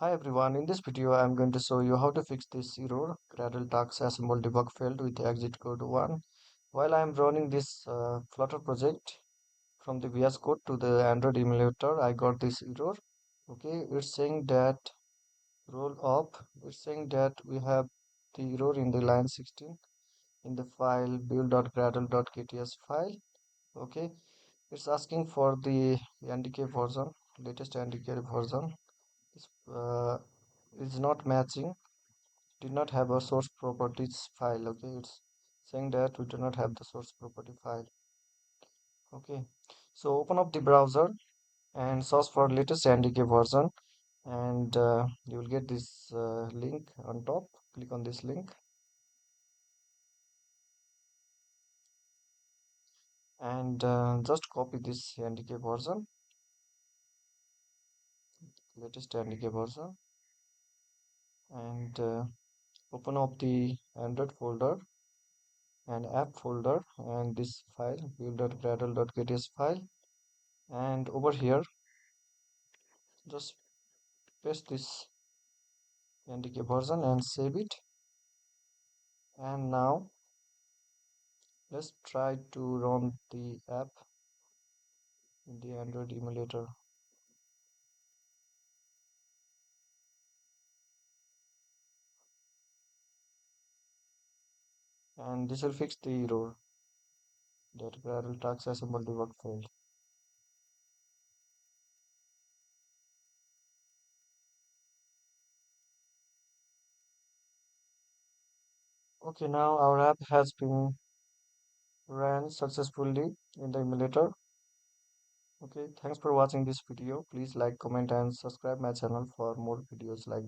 Hi everyone, in this video I am going to show you how to fix this error. Gradle Task assemble debug failed with exit code 1. While I am running this Flutter project from the VS Code to the Android emulator, I got this error. Okay, it's saying that roll up. It's saying that we have the error in the line 16 in the file build.gradle.kts file. Okay, it's asking for the NDK version, latest NDK version. Is is not matching, did not have a source properties file. Okay, it's saying that we do not have the source property file. Okay, so open up the browser and search for latest NDK version, and you will get this link on top. Click on this link and just copy this NDK version, latest NDK version, and open up the Android folder and app folder and this file build.gradle.kts file, and over here just paste this NDK version and save it. And now let's try to run the app in the Android emulator. And this will fix the error that Gradle Task assemble debug failed. Okay, now our app has been ran successfully in the emulator. Okay, thanks for watching this video. Please like, comment and subscribe my channel for more videos like this.